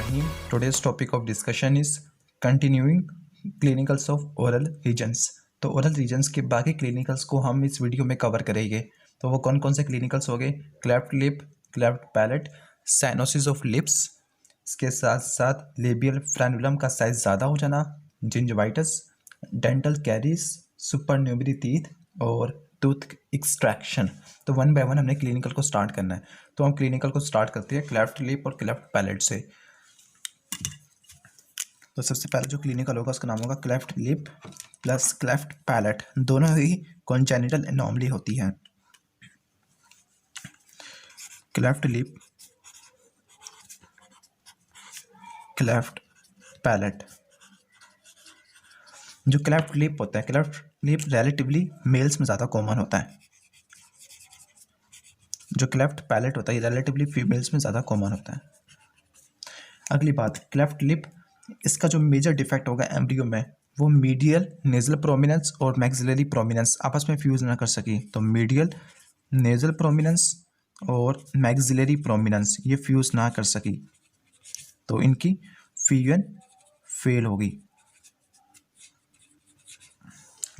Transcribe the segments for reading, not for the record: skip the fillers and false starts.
Rahim. Today's topic of discussion is continuing clinicals of oral regions. तो oral regions के बाकी clinicals को हम इस वीडियो में कवर करेंगे। तो वो कौन कौन से क्लिनिकल्स हो गए? Cleft lip, cleft palate, cyanosis of lips, इसके साथ साथ लेबियल फ्रेनुलम का साइज ज़्यादा हो जाना, जिंजवाइटिस, डेंटल कैरीज, सुपरन्यूमरी टीथ और टूथ एक्सट्रैक्शन। तो वन बाय वन हमने क्लिनिकल को स्टार्ट करना है। तो हम क्लिनिकल को स्टार्ट करते हैं क्लेफ्ट लिप और क्लेफ्ट पैलेट से। तो सबसे पहले जो क्लिनिकल होगा उसका नाम होगा cleft lip plus cleft palate. दोनों ही कॉन्जेनिटल एनोमली होती है। Cleft lip, cleft palate. जो क्लेफ्ट लिप होता है, क्लेफ्ट लिप रिलेटिवली मेल्स में ज़्यादा कॉमन होता है। जो क्लेफ्ट पैलेट होता है ये रिलेटिवली फीमेल्स में ज़्यादा कॉमन होता है। अगली बात, क्लेफ्ट लिप, इसका जो मेजर डिफेक्ट होगा एम्ब्रियो में वो मीडियल नेजल प्रोमिनेंस और मैक्सिलरी प्रोमिनेंस आपस में फ्यूज ना कर सकी। तो मीडियल नेजल प्रोमिनेंस और मैक्सिलरी प्रोमिनेंस ये फ्यूज ना कर सकी तो इनकी फ्यूजन फेल होगी।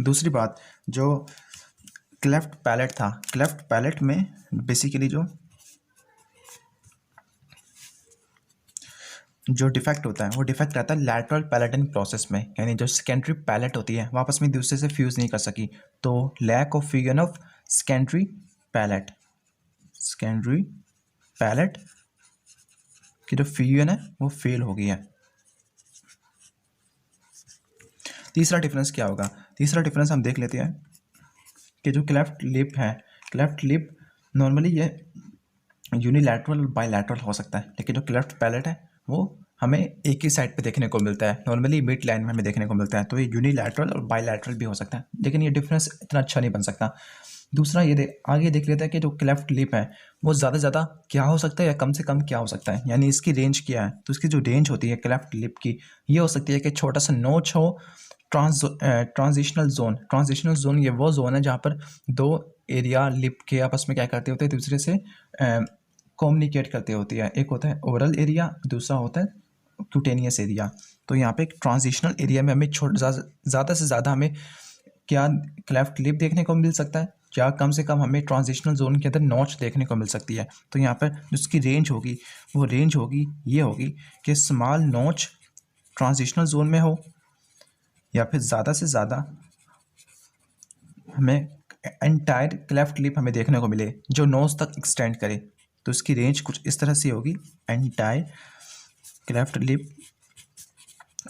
दूसरी बात, जो क्लेफ्ट पैलेट था, क्लेफ्ट पैलेट में बेसिकली जो डिफेक्ट होता है वो डिफेक्ट रहता है लैटरल पैलेटिन प्रोसेस में, यानी जो सेकेंडरी पैलेट होती है वो आपस में दूसरे से फ्यूज नहीं कर सकी। तो lack of fusion of secondary palate, secondary palate की जो फ्यूजन है वो फेल हो गई है। तीसरा डिफरेंस क्या होगा? तीसरा डिफरेंस हम देख लेते हैं कि जो क्लेफ्ट लिप है, क्लेफ्ट लिप नॉर्मली ये यूनिलैटरल और बायलैटरल हो सकता है, लेकिन जो क्लेफ्ट पैलेट है वो हमें एक ही साइड पे देखने को मिलता है। नॉर्मली मिड लाइन में हमें देखने को मिलता है। तो ये यूनिलैटरल और बायलैटरल भी हो सकता है, लेकिन ये डिफरेंस इतना अच्छा नहीं बन सकता। दूसरा ये आगे देख लेते हैं कि जो क्लेफ्ट लिप है वो ज़्यादा से ज़्यादा क्या हो सकता है या कम से कम क्या हो सकता है, यानी इसकी रेंज क्या है। तो इसकी जो रेंज होती है क्लेफ्ट लिप की ये हो सकती है कि छोटा सा नोच हो, ट्रांजिशनल जोन। ट्रांजिशनल जोन ये वो जोन है जहाँ पर दो एरिया लिप के आपस में क्या करते होते हैं, दूसरे से कम्युनिकेट करते होती है। एक होता है ओरल एरिया, दूसरा होता है क्यूटेनियस एरिया। तो यहाँ पे एक ट्रांजिशनल एरिया में हमें ज़्यादा से ज़्यादा हमें क्या क्लेफ्ट लिप देखने को मिल सकता है, क्या कम से कम हमें ट्रांजिशनल जोन के अंदर नॉच देखने को मिल सकती है। तो यहाँ पर जिसकी रेंज होगी वो रेंज होगी ये होगी कि स्मॉल नॉच ट्रांजिशनल जोन में हो या फिर ज़्यादा से ज़्यादा हमें एंटायर क्लेफ्ट लिप हमें देखने को मिले जो नोज तक एक्सटेंड करे। तो इसकी रेंज कुछ इस तरह से होगी, entire cleft lip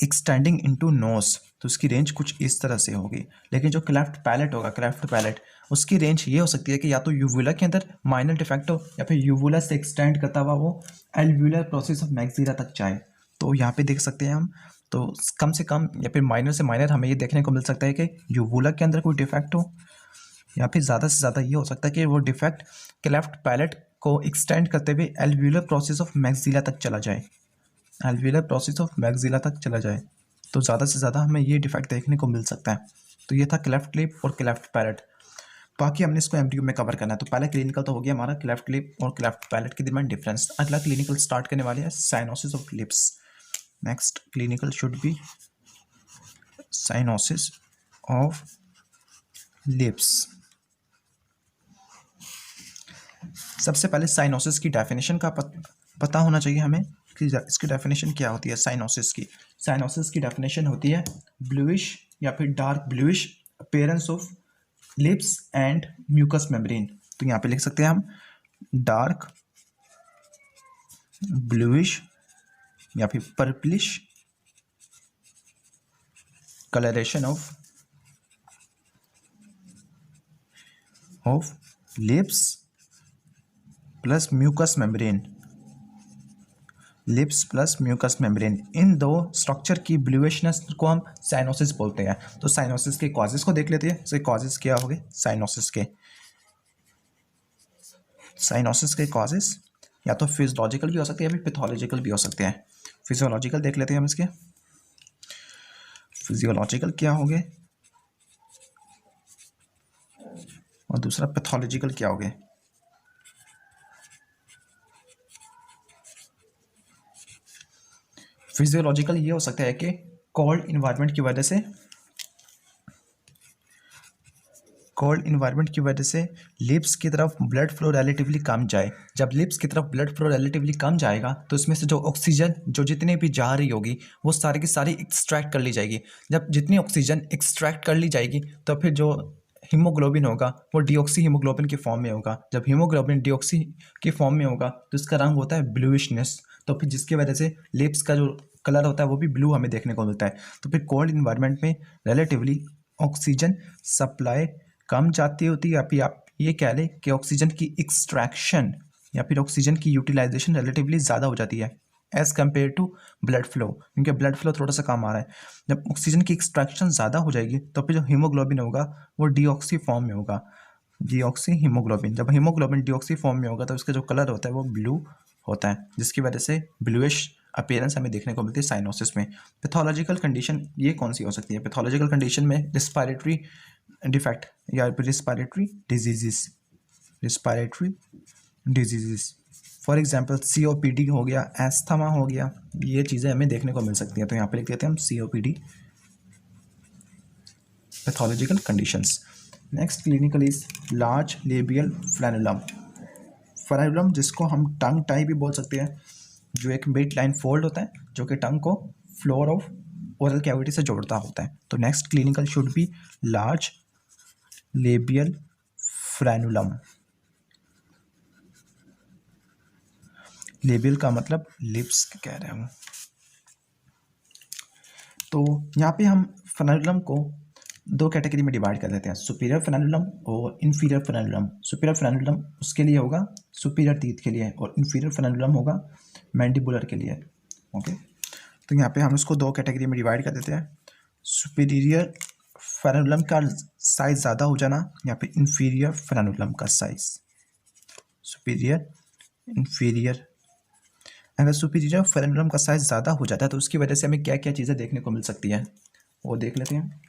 extending into nose. तो उसकी रेंज कुछ इस तरह से होगी। लेकिन जो क्लेफ्ट पैलेट होगा, क्लेफ्ट पैलेट, उसकी रेंज ये हो सकती है कि या तो यूवुला के अंदर माइनर डिफेक्ट हो या फिर यूवुला से एक्सटेंड करता हुआ वो एल्व्यूलर प्रोसेस ऑफ मैक्सिला तक जाए। तो यहाँ पे देख सकते हैं हम, तो कम से कम या फिर माइनर से माइनर हमें ये देखने को मिल सकता है कि यूवुला के अंदर कोई डिफेक्ट हो, या फिर ज़्यादा से ज़्यादा ये हो सकता है कि वो डिफेक्ट क्लेफ्ट पैलेट को एक्सटेंड करते हुए एल्व्यूलर प्रोसेस ऑफ मैक्सिला तक चला जाए, एल्व्यूलर प्रोसेस ऑफ मैक्सिला तक चला जाए। तो ज़्यादा से ज़्यादा हमें ये डिफेक्ट देखने को मिल सकता है। तो ये था क्लेफ्ट लिप और क्लेफ्ट पैलेट। बाकी हमने इसको एमडीयू में कवर करना है। तो पहला क्लिनिकल तो हो गया हमारा क्लेफ्ट लिप और क्लेफ्ट पैलेट के दरमियान डिफरेंस। अगला क्लिनिकल स्टार्ट करने वाले हैं cyanosis of lips. Next clinical should be cyanosis of lips. सबसे पहले साइनोसिस की डेफिनेशन का पता होना चाहिए हमें कि इसकी डेफिनेशन क्या होती है। साइनोसिस की डेफिनेशन होती है ब्लूइश या फिर dark bluish appearance of lips and mucous membrane. तो यहाँ पे लिख सकते हैं हम डार्क ब्लूइश या फिर purplish coloration of lips plus mucus membrane, lips plus mucus membrane. इन दो स्ट्रक्चर की ब्लूइशनेस को हम साइनोसिस बोलते हैं। तो साइनोसिस के कॉजेस को देख लेते हैं। तो कॉजेस क्या हो गए साइनोसिस के कॉजेस या तो फिजियोलॉजिकल भी हो सकते हैं या फिर पैथोलॉजिकल भी हो सकते हैं। फिजियोलॉजिकल देख लेते हैं हम इसके। फिजियोलॉजिकल क्या हो गए और दूसरा पैथोलॉजिकल क्या हो गए। फिजियोलॉजिकल ये हो सकता है कि कोल्ड इन्वायरमेंट की वजह से लिप्स की तरफ ब्लड फ्लो रिलेटिवली कम जाए। जब लिप्स की तरफ ब्लड फ्लो रिलेटिवली कम जाएगा तो इसमें से जो ऑक्सीजन जो जितनी भी जा रही होगी वो सारी की सारी एक्सट्रैक्ट कर ली जाएगी। जब जितनी ऑक्सीजन एक्सट्रैक्ट कर ली जाएगी तो फिर जो हीमोग्लोबिन होगा वो डीऑक्सी हीमोग्लोबिन के फॉर्म में होगा। जब हीमोग्लोबिन डीऑक्सी के फॉर्म में होगा तो इसका रंग होता है ब्लूइशनेस। तो फिर जिसकी वजह से लिप्स का जो कलर होता है वो भी ब्लू हमें देखने को मिलता है। तो फिर कोल्ड इन्वायरमेंट में रिलेटिवली ऑक्सीजन सप्लाई कम जाती होती है, या फिर आप ये कह लें कि ऑक्सीजन की एक्सट्रैक्शन या फिर ऑक्सीजन की यूटिलाइजेशन रिलेटिवली ज़्यादा हो जाती है as compare to blood flow, क्योंकि ब्लड फ्लो थोड़ा सा कम आ रहा है। जब ऑक्सीजन की एक्सट्रैक्शन ज़्यादा हो जाएगी तो फिर जो हीमोग्लोबिन होगा वो डीऑक्सी फॉर्म में होगा, डीऑक्सी हीमोग्लोबिन। जब हीमोग्लोबिन डीऑक्सी फॉर्म में होगा तो उसका जो कलर होता है वो ब्लू होता है, जिसकी वजह से ब्लूइश अपीयरेंस हमें देखने को मिलती है साइनोसिस में। पैथोलॉजिकल कंडीशन ये कौन सी हो सकती है? पैथोलॉजिकल कंडीशन में रिस्पायरेटरी डिफेक्ट या respiratory diseases for example COPD हो गया, एस्थमा हो गया, ये चीज़ें हमें देखने को मिल सकती हैं। तो यहाँ पे लिख देते हैं हम COPD pathological conditions. Next clinical is large labial frenulum. Frenulum जिसको हम टंग टाई भी बोल सकते हैं, जो एक मिड लाइन फोल्ड होता है जो कि टंग को फ्लोर ऑफ ओरल कैविटी से जोड़ता होता है। तो next clinical should be large labial frenulum. Labial का मतलब लिप्स कह रहे हैं। तो यहाँ पे हम फ्रेनुलम को दो कैटेगरी में डिवाइड कर देते हैं, सुपीरियर फ्रेनुलम और इन्फीरियर फ्रेनुलम। सुपीरियर फ्रेनुलम उसके लिए होगा सुपीरियर टीथ के लिए, और इन्फीरियर फ्रेनुलम होगा मैंडिबुलर के लिए। ओके, तो यहाँ पे हम इसको दो कैटेगरी में डिवाइड कर देते हैं। सुपीरियर फ्रेनुलम का साइज ज़्यादा हो जाना या फिर इन्फीरियर फ्रेनुलम का साइज। सुपीरियर इन्फीरियर, अगर सुपीरियर फ्रेनुलम का साइज ज़्यादा हो जाता है तो उसकी वजह से हमें क्या क्या चीज़ें देखने को मिल सकती है वो देख लेते हैं।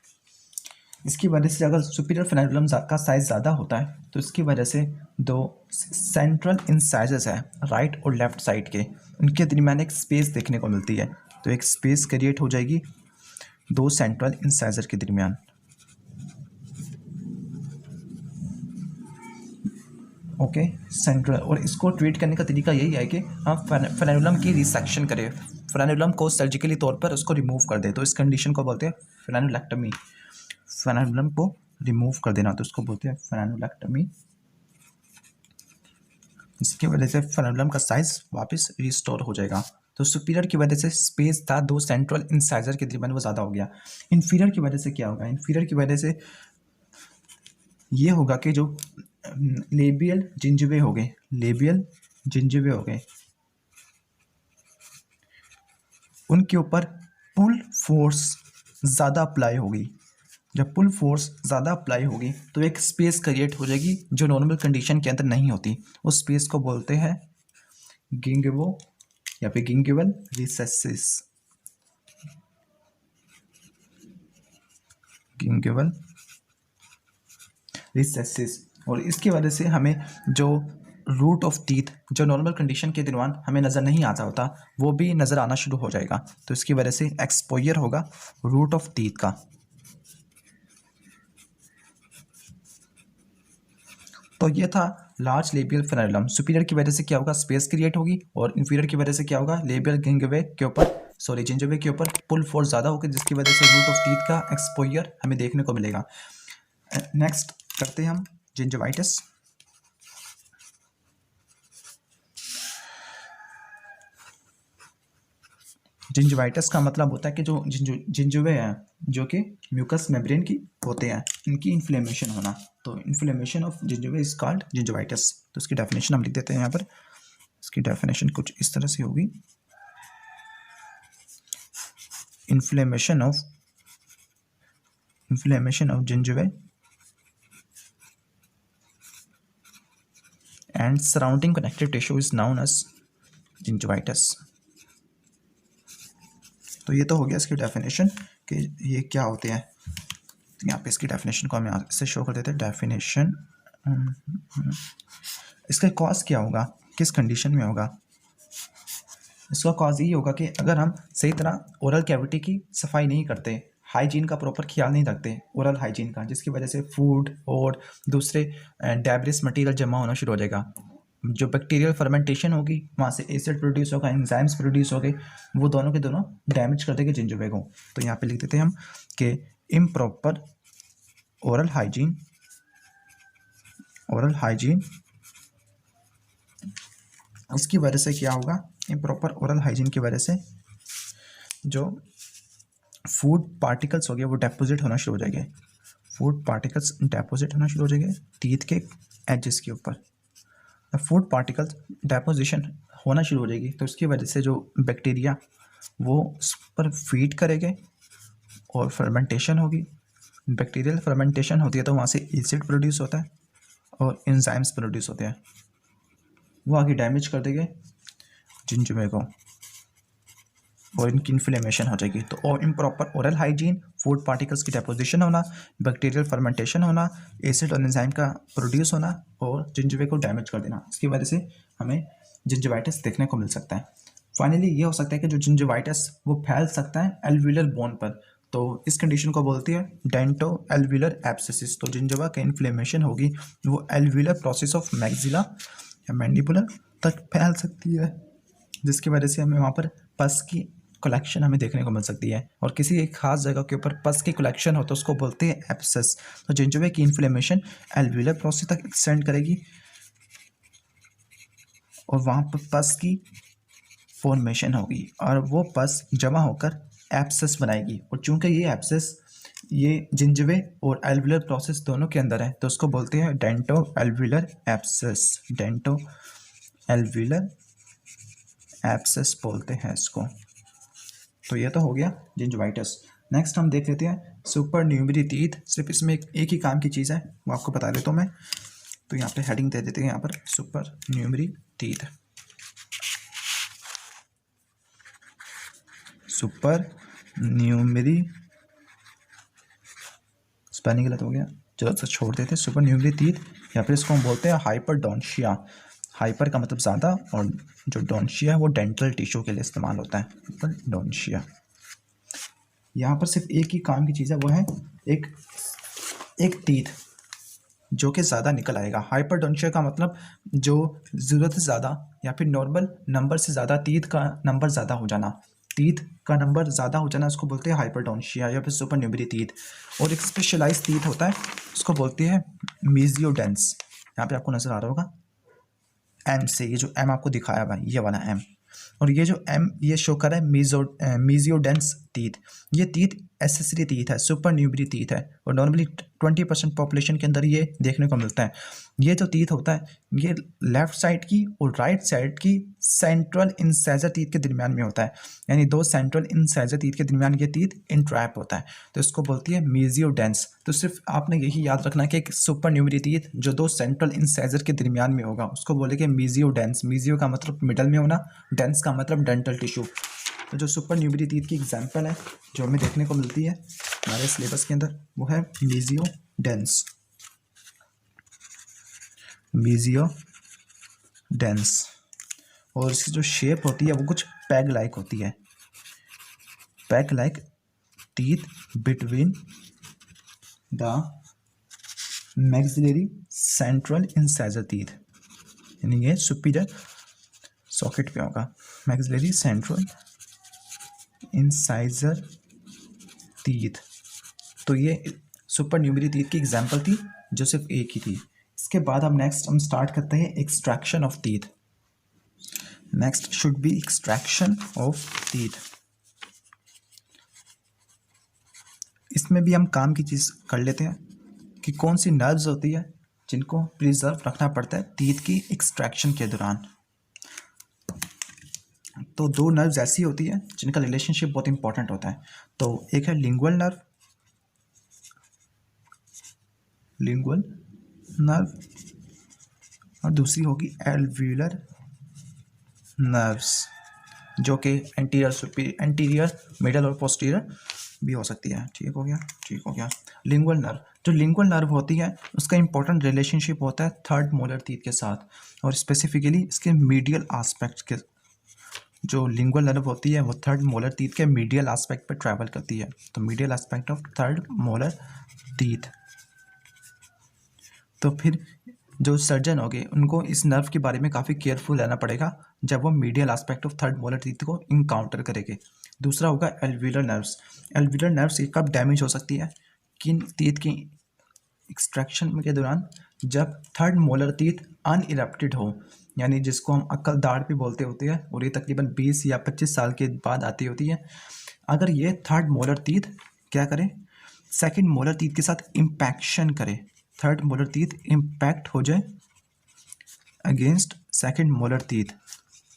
इसकी वजह से अगर सुपीरियर फ्रेनुलम का साइज ज़्यादा होता है तो इसकी वजह से दो सेंट्रल इंसाइजेस है राइट और लेफ्ट साइड के, उनके दरमियान एक स्पेस देखने को मिलती है। तो एक स्पेस क्रिएट हो जाएगी दो सेंट्रल इंसाइजर के दरमियान। ओके, सेंट्रल, और इसको ट्रीट करने का तरीका यही है कि हम फ्रेनुलम की रिसेक्शन करें, फ्रेनुलम को सर्जिकली तौर पर उसको रिमूव कर दे। तो इस कंडीशन को बोलते हैं फ्रेनुलेक्टमी। फ्रेनुलम को रिमूव कर देना तो उसको बोलते हैं फ्रेनुलेक्टमी। इसकी वजह से फ्रेनुलम का साइज वापस रिस्टोर हो जाएगा। तो सुपीरियर की वजह से स्पेस था दो सेंट्रल इंसाइजर के दरमियान वो ज़्यादा हो गया। इन्फीरियर की वजह से क्या होगा? इन्फीरियर की वजह से ये होगा कि जो लेबियल जिंजिवे हो गए, लेबियल जिंजिवे हो गए, उनके ऊपर पुल फोर्स ज़्यादा अप्लाई होगी। जब पुल फोर्स ज़्यादा अप्लाई होगी तो एक स्पेस क्रिएट हो जाएगी जो नॉर्मल कंडीशन के अंदर नहीं होती। उस स्पेस को बोलते हैं गिंगिवो या फिर गिंगिवल रिसेसिस। गिंगिवल रिसेसिस। और इसकी वजह से हमें जो रूट ऑफ टीथ जो नॉर्मल कंडीशन के दौरान हमें नज़र नहीं आता होता वो भी नज़र आना शुरू हो जाएगा। तो इसकी वजह से एक्सपोजर होगा रूट ऑफ टीथ का। तो ये था लार्ज लेबियल फ्रेनुलम। सुपीरियर की वजह से क्या होगा? स्पेस क्रिएट होगी, और इन्फीरियर की वजह से क्या होगा? लेबियल जिंजिवे के ऊपर पुल फोर्स ज़्यादा होगी, जिसकी वजह से रूट ऑफ टीथ का एक्सपोजर हमें देखने को मिलेगा। नेक्स्ट करते हैं हम जिंजिवाइटिस। जिंजिवाइटिस का मतलब होता है कि जो जिंजुवे हैं जो कि म्यूकस मेम्ब्रेन की होते हैं, इनकी इन्फ्लेमेशन होना। तो inflammation of gingivae is called gingivitis. तो इसकी डेफिनेशन हम लिख देते हैं यहाँ पर। इसकी डेफिनेशन कुछ इस तरह से होगी, inflammation of gingivae and surrounding connective tissue is known as gingivitis. तो ये तो हो गया इसकी डेफिनेशन कि ये क्या होते हैं। तो यहाँ पे इसकी डेफिनेशन को हम यहाँ से शो कर देते हैं। डेफिनेशन, इसका कॉज क्या होगा, किस कंडीशन में होगा? इसका कॉज यही होगा कि अगर हम सही तरह ओरल कैविटी की सफाई नहीं करते, हाइजीन का प्रॉपर ख्याल नहीं रखते, ओरल हाइजीन का, जिसकी वजह से फूड और दूसरे डेब्रिस मटेरियल जमा होना शुरू हो जाएगा। जो बैक्टीरियल फर्मेंटेशन होगी वहाँ से एसिड प्रोड्यूस होगा, एंजाइम्स प्रोड्यूस हो गए, वो दोनों के दोनों डैमेज कर देंगे जिंजोवे को। तो यहाँ पे लिख देते हैं हम कि improper oral hygiene, oral hygiene, इसकी वजह से क्या होगा, इम्प्रॉपर ओरल हाइजीन की वजह से जो फूड पार्टिकल्स हो गए वो डेपोजिट होना शुरू हो जाएंगे, फूड पार्टिकल्स डेपोजिट होना शुरू हो जाएंगे टीथ के एजेस के ऊपर। फूड पार्टिकल्स डेपोजिशन होना शुरू हो जाएगी तो उसकी वजह से जो बैक्टीरिया वो उस पर फीड करेंगे और फर्मेंटेशन होगी। बैक्टीरियल फर्मेंटेशन होती है तो वहाँ से एसिड प्रोड्यूस होता है और एंजाइम्स प्रोड्यूस होते हैं, वो आगे डैमेज कर देंगे जिंजोवे को और इनकी इन्फ्लेमेशन हो जाएगी। तो और improper oral hygiene, food particles की डेपोजिशन होना, बैक्टीरियल फर्मेंटेशन होना, एसिड और एंजाइम का प्रोड्यूस होना और जिंजोवे को डैमेज कर देना, इसकी वजह से हमें जिंजोवाइटिस देखने को मिल सकता है। फाइनली ये हो सकता है कि जो जिंजोवाइटिस वो फैल सकता है एल्विलर बोन पर, तो इस कंडीशन को बोलती है डेंटो एल्विलर एब्सेसिस। तो जिंजोवा का इन्फ्लेमेशन होगी वो एल्विलर प्रोसेस ऑफ मैक्सिला या मैंडिबुलर तक फैल सकती है, जिसकी वजह से हमें वहाँ पर पस की कलेक्शन हमें देखने को मिल सकती है। और किसी एक खास जगह के ऊपर पस की कलेक्शन हो तो उसको बोलते हैं एब्सेस। तो जिंजोवे की इन्फ्लेमेशन एल्विलर प्रोसेस तक एक्सटेंड करेगी और वहाँ पर पस की फॉर्मेशन होगी और वो पस जमा होकर एब्सेस बनाएगी। और चूंकि ये एब्सेस ये जिंजोवे और एल्विलर प्रोसेस दोनों के अंदर है तो उसको बोलते हैं dento alveolar abscess, dento alveolar abscess बोलते हैं इसको। तो ये तो हो गया जिंजोवाइटिस। नेक्स्ट हम देख लेते हैं सुपर न्यूमरी टीथ। सिर्फ इसमें एक ही काम की चीज़ है, वो आपको बता देता हूँ मैं। तो यहाँ पे हेडिंग दे देते हैं यहाँ पर सुपर न्यूमरी टीथ, सुपर न्यूमरी, स्पेलिंग गलत हो गया, चलो तो छोड़ देते हैं। सुपर न्यूमरी टीथ या फिर इसको हम बोलते हैं हाइपरडोंशिया। हाइपर का मतलब ज़्यादा और जो डोंशिया है वो डेंटल टिश्यू के लिए इस्तेमाल होता है, हाइपरडोंशिया। यहाँ पर सिर्फ एक ही काम की चीज़ है, वो है एक टीथ जो कि ज़्यादा निकल आएगा। हाइपरडोंशिया का मतलब जो ज़रूरत से ज़्यादा या फिर नॉर्मल नंबर से ज़्यादा टीथ का नंबर ज़्यादा हो जाना, टीथ का नंबर ज़्यादा हो जाना, उसको बोलते हैं हाइपरडोंशिया या फिर सुपर न्यूमरी टीथ। और एक स्पेशलाइज टीथ होता है, उसको बोलते हैं मीजियोडेंस। यहाँ पे आपको नज़र आ रहा होगा एम से, ये जो एम आपको दिखाया हुआ है ये वाला एम, और ये जो एम ये शो कर रहा है मीजियोडेंस टीथ। ये टीथ एसेसरी टीथ है, सुपर न्यूमरी टीथ है और नॉर्मली 20% पॉपुलेशन के अंदर ये देखने को मिलता है। ये जो टीथ होता है ये लेफ्ट साइड की और राइट साइड की सेंट्रल इंसाइजर टीथ के दरमियान में होता है, यानी दो सेंट्रल इंसाइजर टीथ के दरमियान ये टीथ इंट्रैप होता है, तो इसको बोलती है मीजियोडेंस। तो सिर्फ आपने यही याद रखना कि एक सुपर न्यूमरी टीथ जो दो सेंट्रल इंसाइजर के दरमियान में होगा उसको बोलेंगे मीजियोडेंस। मीजियो का मतलब मिडल में होना, डेंस का मतलब डेंटल टिश्यू। तो जो सुपर न्यूमरी टीथ की एग्जांपल है जो हमें देखने को मिलती है हमारे सिलेबस के अंदर वो है मीजियोडेंस, मीजियोडेंस। और इसकी जो शेप होती है वो कुछ पैग लाइक होती है, peg like teeth between the maxillary central incisor teeth, यानी ये सुपीरियर सॉकेट पे होगा, मैक्सिलरी सेंट्रल इंसाइजर टीथ। तो ये सुपर न्यूमरी टीथ की एग्जांपल थी जो सिर्फ एक ही थी। इसके बाद हम नेक्स्ट स्टार्ट करते हैं extraction of teeth. Next should be extraction of teeth. इसमें भी हम काम की चीज़ कर लेते हैं कि कौन सी नर्व्स होती है जिनको प्रिजर्व रखना पड़ता है टीथ की एक्सट्रैक्शन के दौरान। तो दो नर्व्स ऐसी होती है जिनका रिलेशनशिप बहुत इंपॉर्टेंट होता है। तो एक है लिंगुअल नर्व, लिंगुअल नर्व, और दूसरी होगी एल्वियुलर नर्व्स जो कि एंटीरियर मिडल और पोस्टीरियर भी हो सकती है। ठीक हो गया, ठीक हो गया। लिंगुअल नर्व, जो लिंगुअल नर्व होती है उसका इंपॉर्टेंट रिलेशनशिप होता है थर्ड मोलर टीथ के साथ और स्पेसिफिकली इसके मीडियल आस्पेक्ट के जो लिंगुअल नर्व होती है वो थर्ड मोलर टीथ के मीडियल एस्पेक्ट पे ट्रैवल करती है। तो medial aspect of third molar teeth. तो फिर जो सर्जन होंगे उनको इस नर्व के बारे में काफ़ी केयरफुल रहना पड़ेगा जब वो medial aspect of third molar teeth को इनकाउंटर करेंगे। दूसरा होगा एल्विलर नर्व्स। एल्विलर नर्व्स कब डैमेज हो सकती है? किन टीथ की एक्सट्रैक्शन के दौरान, जब थर्ड मोलर टीथ अनइरप्टेड हो, यानी जिसको हम अक्ल दाढ़ भी बोलते होते हैं, और ये तकरीबन 20 या 25 साल के बाद आती होती है। अगर ये थर्ड मोलर टीथ क्या करे, सेकंड मोलर टीथ के साथ इम्पैक्शन करे, थर्ड मोलर टीथ इम्पैक्ट हो जाए अगेंस्ट सेकंड मोलर टीथ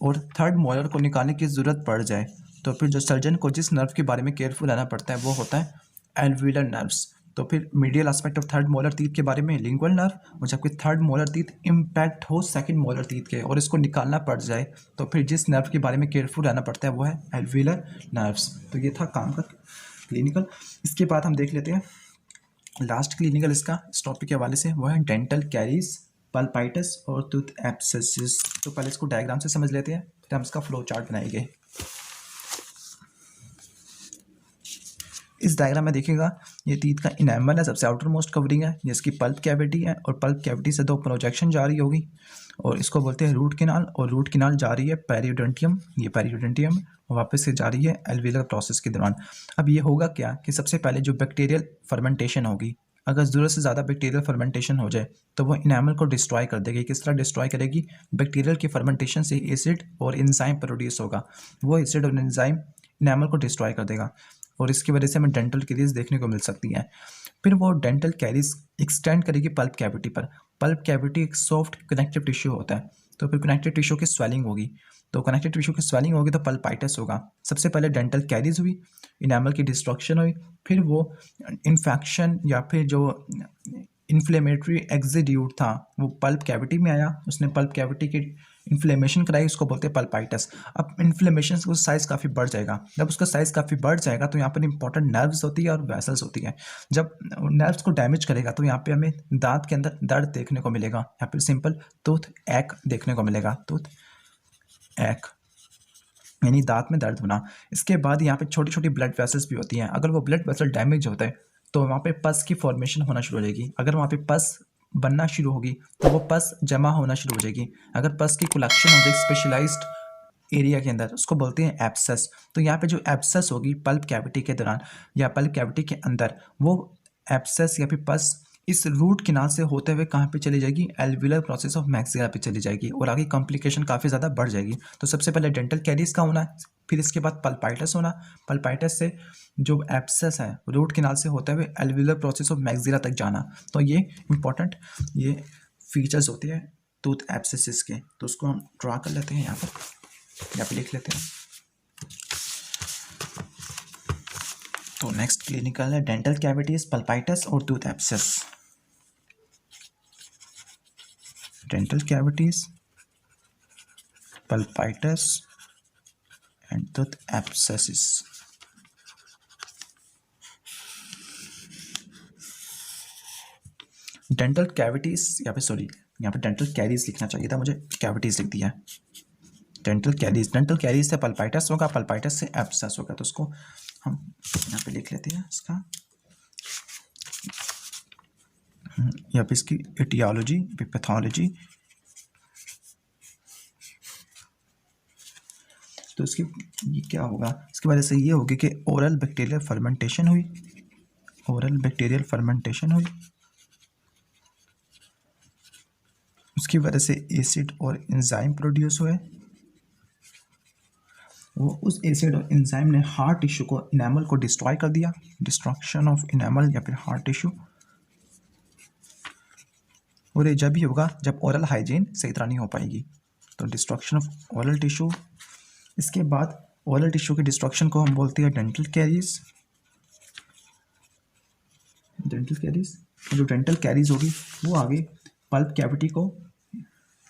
और थर्ड मोलर को निकालने की ज़रूरत पड़ जाए, तो फिर जो सर्जन को जिस नर्व के बारे में केयरफुल रहना पड़ता है वो होता है एल्विलर नर्व्स। तो फिर medial aspect of third molar teeth के बारे में लिंगुअल नर्व, और जबकि थर्ड मोलर टीथ इम्पैक्ट हो सेकंड मोलर टीथ के और इसको निकालना पड़ जाए, तो फिर जिस नर्व के बारे में केयरफुल रहना पड़ता है वो है एल्विलर नर्व्स। तो ये था काम का क्लिनिकल। इसके बाद हम देख लेते हैं लास्ट क्लिनिकल इसका इस टॉपिक के हवाले से, वो है डेंटल कैरीज, पल्पाइटिस और टूथ एब्सेसिस। तो पहले इसको डायग्राम से समझ लेते हैं, फिर हम इसका फ्लो चार्ट बनाएंगे। इस डायग्राम में देखिएगा ये टीथ का इनेमल है, सबसे आउटर मोस्ट कवरिंग है, ये इसकी पल्प कैविटी है और पल्प कैविटी से दो प्रोजेक्शन जा रही होगी और इसको बोलते हैं रूट कैनाल, और रूट कैनाल जा रही है पेरियोडेंटियम, ये पेरियोडेंटियम, और वापस से जा रही है एल्विलर प्रोसेस के दौरान। अब ये होगा क्या कि सबसे पहले जो बैक्टीरियल फर्मेंटेशन होगी, अगर ज़रूरत से ज़्यादा बैक्टीरियल फर्मेंटेशन हो जाए तो वो इनेमल को डिस्ट्रॉय कर देगी। किस तरह डिस्ट्रॉय करेगी? बैक्टीरियल की फर्मेंटेशन से एसिड और एंजाइम प्रोड्यूस होगा, वो एसिड और एंजाइम इनेमल को डिस्ट्रॉय कर देगा और इसकी वजह से हमें डेंटल कैरीज देखने को मिल सकती हैं। फिर वो डेंटल कैरीज एक्सटेंड करेगी पल्प कैविटी पर। पल्प कैविटी एक सॉफ्ट कनेक्टिव टिश्यू होता है, तो फिर कनेक्टिव टिश्यू की स्वेलिंग होगी, तो कनेक्टिव टिश्यू की स्वेलिंग होगी तो पल्पाइटिस होगा। सबसे पहले डेंटल कैरीज हुई, इनेमल की डिस्ट्रक्शन हुई, फिर वो इन्फेक्शन या फिर जो इन्फ्लेमेटरी एक्जिड्यूट था वो पल्प कैविटी में आया, उसने पल्प कैविटी की इन्फ्लेमेशन कराई, उसको बोलते हैं पल्पाइटिस। अब इन्फ्लेमेशन से उसका साइज़ काफ़ी बढ़ जाएगा, जब उसका साइज़ काफ़ी बढ़ जाएगा तो यहाँ पर इंपॉर्टेंट नर्व्स होती है और वेसल्स होती है। जब नर्व्स को डैमेज करेगा तो यहाँ पे हमें दांत के अंदर दर्द देखने को मिलेगा, या फिर सिंपल टूथ एक देखने को मिलेगा, टूथ एक यानी दांत में दर्द होना। इसके बाद यहाँ पे छोटी छोटी ब्लड वेसल्स भी होती हैं, अगर वो ब्लड वेसल डैमेज होता है तो वहाँ पे पस की फॉर्मेशन होना शुरू हो जाएगी। अगर वहाँ पे पस बनना शुरू होगी तो वो पस जमा होना शुरू हो जाएगी। अगर पस की कलेक्शन हो जाएगी स्पेशलाइज्ड एरिया के अंदर, उसको बोलते हैं एब्सेस। तो यहाँ पे जो एब्सेस होगी पल्प कैविटी के दौरान या पल्प कैविटी के अंदर, वो एब्सेस या फिर पस इस रूट किनाल से होते हुए कहाँ पे चली जाएगी? एल्विलर प्रोसेस ऑफ मैक्सिला पे चली जाएगी और आगे कॉम्प्लिकेशन काफ़ी ज़्यादा बढ़ जाएगी। तो सबसे पहले डेंटल कैरीज का होना, फिर इसके बाद पल्पाइटिस होना, पल्पाइटिस से जो एब्सेस है रूट किनाल से होते हुए एल्विलर प्रोसेस ऑफ मैक्सिला तक जाना। तो ये इंपॉर्टेंट ये फीचर्स होते हैं टूथ एब्सेसिस के, तो उसको हम ड्रा कर लेते हैं यहाँ पर लिख लेते हैं। तो नेक्स्ट क्लिनिकल है डेंटल कैविटीज, पल्पाइटिस और tooth abscess. Dental cavities, pulpitis and tooth abscesses. Dental cavities या फिर सॉरी यहाँ पे डेंटल कैरीज लिखना चाहिए था मुझे, कैविटीज लिख दिया। डेंटल कैरीज से पल्पाइटिस होगा, पल्पाइटिस से एब्सेस होगा, तो उसको हम यहाँ पे लिख लेते हैं इसका, या फिर इसकी एटियोलॉजी, पैथोलॉजी। तो इसकी ये क्या होगा, इसकी वजह से ये होगी कि ओरल बैक्टीरियल फर्मेंटेशन हुई, ओरल बैक्टीरियल फर्मेंटेशन हुई, उसकी वजह से एसिड और एंजाइम प्रोड्यूस हुए, वो उस एसिड और एंजाइम ने हार्ट टिश्यू को, इनेमल को डिस्ट्रॉय कर दिया, डिस्ट्रक्शन ऑफ इनेमल या फिर हार्ट टिश्यू। और ये जब भी होगा जब ओरल हाइजीन सही तरह नहीं हो पाएगी, तो डिस्ट्रक्शन ऑफ ओरल टिश्यू। इसके बाद ओरल टिश्यू की डिस्ट्रक्शन को हम बोलते हैं डेंटल कैरीज। डेंटल कैरीज, जो डेंटल कैरीज होगी वो आगे पल्प कैविटी को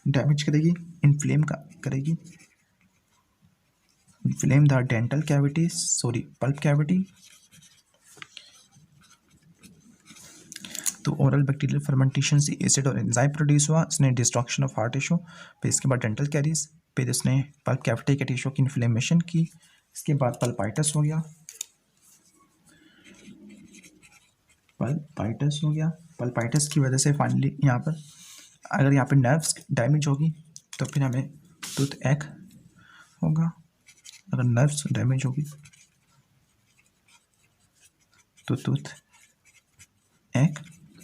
डैमेज करेगी, इन्फ्लेम करेगी, inflame the dental cavity, sorry pulp cavity. तो ओरल बैक्टीरियल फर्मेंटेशन से एसिड और एंजाइम प्रोड्यूस हुआ, इसने डिस्ट्रक्शन ऑफ हार्ट टिश्यू। फिर इसके बाद डेंटल कैरीज, फिर इसने पल्प कैविटी के टिश्यू की इन्फ्लेमेशन की, इसके बाद पल्पाइटिस हो गया, पल्पाइटिस की वजह से फाइनली यहाँ पर अगर यहाँ पे नर्व्स डैमेज होगी तो फिर हमें टूथ एक होगा। अगर नर्व्स डैमेज होगी तो टूथ एक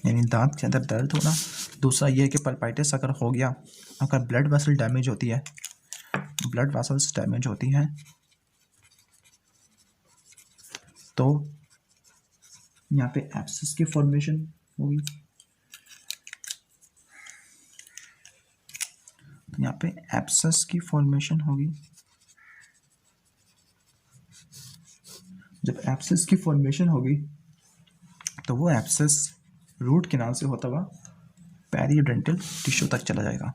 यानी दांत के अंदर दर्द होना। दूसरा ये है कि पल्पाइटिस अगर हो गया, अगर ब्लड वेसल डैमेज होती है, ब्लड वेसल्स डैमेज होती हैं तो यहाँ पे एब्सेस की फॉर्मेशन होगी, यहाँ पे एब्सेस की फॉर्मेशन होगी। जब एब्सेस की फॉर्मेशन होगी तो वो एब्सेस रूट किनाल से होता हुआ पेरियोडेंटल टिश्यू तक चला जाएगा,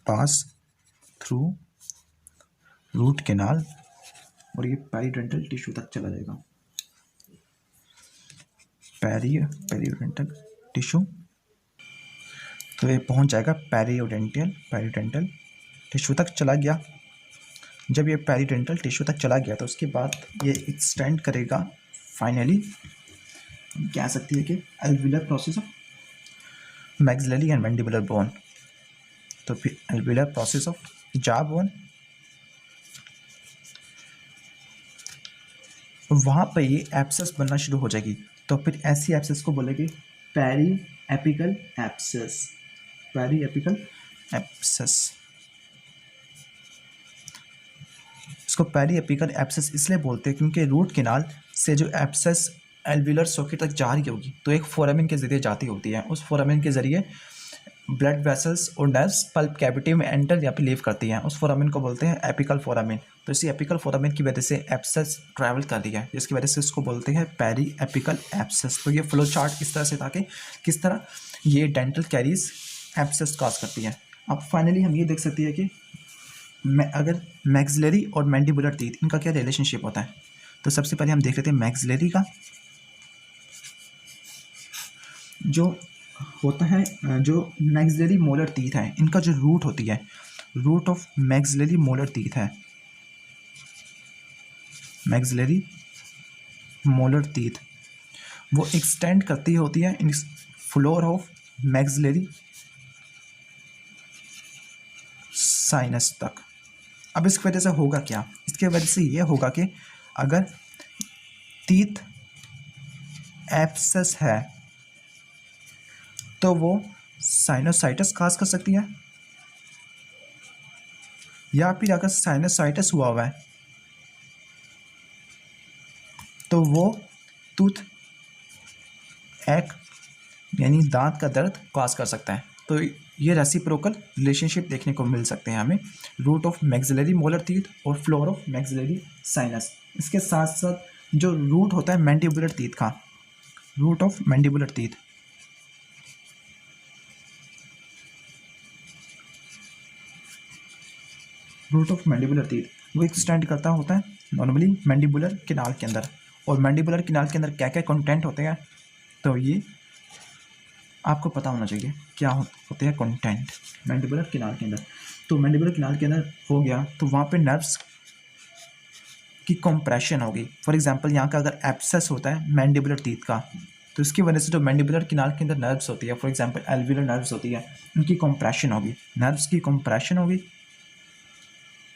पास थ्रू रूट कैनाल, और ये पेरियोडेंटल टिश्यू तक चला जाएगा। पेरियोडेंटल टिश्यू, तो ये पहुंच जाएगा पेरियोडेंटल टिश्यू तक चला गया। जब ये पेरियोडेंटल टिश्यू तक चला गया तो उसके बाद ये एक्सटेंड करेगा फाइनली, कह सकती है कि alveolar process of maxillary and mandibular bone. तो फिर alveolar process of jaw bone, वहाँ पे ये एब्सेस बनना शुरू हो जाएगी। तो फिर ऐसी एब्सेस को बोलेंगे periapical abscess, periapical abscess. इसको पेरी एपिकल एब्सेस इसलिए बोलते हैं क्योंकि रूट कैनाल से जो एब्सेस एल्वियुलर सॉकेट तक जा रही होगी तो एक फोरामेन के जरिए जाती होती है, उस फोरामेन के जरिए ब्लड वेसल्स और नर्व्स पल्प कैविटी में एंटर या फिर लीव करती हैं, उस फोरामेन को बोलते हैं एपिकल फोरामेन। तो इसी एपिकल फोरामेन की वजह से एब्सेस ट्रैवल कर रही है, जिसकी वजह से इसको बोलते हैं पेरी एपिकल एब्सेस। तो ये फ्लो चार्ट इस तरह से था कि किस तरह ये डेंटल कैरीज एब्सेस कॉज करती है। अब फाइनली हम ये देख सकते हैं कि अगर मैक्सिलरी और मैंडिबुलर टीथ, इनका क्या रिलेशनशिप होता है। तो सबसे पहले हम देख लेते हैं मैक्सिलरी का जो होता है, जो मैक्सिलरी मोलर टीथ है, इनका जो रूट होती है, root of maxillary molar teeth है, मैक्सिलरी मोलर टीथ, वो एक्सटेंड करती होती है in floor of maxillary sinus तक। अब इसकी वजह से होगा क्या, इसके वजह से ये होगा कि अगर टीथ एब्सेस है तो वो साइनोसाइटिस काज कर सकती है, या फिर अगर साइनोसाइटिस हुआ है तो वो टूथ एक यानी दांत का दर्द काज कर सकता है। तो ये रेसिप्रोकल रिलेशनशिप देखने को मिल सकते हैं हमें, root of maxillary molar teeth और फ्लोर ऑफ मैक्सिलरी साइनस। इसके साथ साथ जो रूट होता है मैंडिबुलर टीथ का, root of mandibular teeth, root of mandibular teeth वो एक्सटेंड करता होता है नॉर्मली मैंडिबुलर कैनाल के अंदर। और मैंडिबुलर कैनाल के अंदर क्या क्या कंटेंट होते हैं, तो ये आपको पता होना चाहिए क्या होते हैं कंटेंट मैंडिबुलर कैनाल के अंदर। तो मैंडिबुलर कैनाल के अंदर हो गया तो वहाँ पे नर्व्स की कंप्रेशन होगी। फॉर एग्जांपल यहाँ का अगर एब्सेस होता है मैंडिबुलर टीथ का, तो इसकी वजह से जो मैंडिबुलर कैनाल के अंदर नर्व्स होती है, फॉर एग्जांपल एल्वियुलर नर्व्स होती है, उनकी कंप्रेशन होगी, नर्व्स की कंप्रेशन होगी,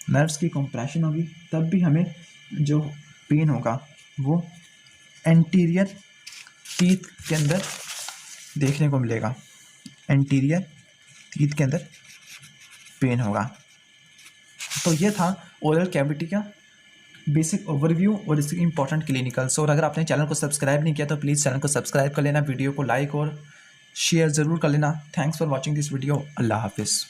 नर्व्स की कंप्रेशन होगी, तब भी हमें जो पेन होगा वो एंटीरियर टीथ के अंदर देखने को मिलेगा, एंटीरियर टीथ के अंदर पेन होगा। तो ये था ओरल कैविटी का बेसिक ओवरव्यू और इसके इंपॉर्टेंट क्लिनिकल्स। और अगर आपने चैनल को सब्सक्राइब नहीं किया तो प्लीज़ चैनल को सब्सक्राइब कर लेना, वीडियो को लाइक और शेयर ज़रूर कर लेना। Thanks for watching this video. अल्लाह हाफिज़।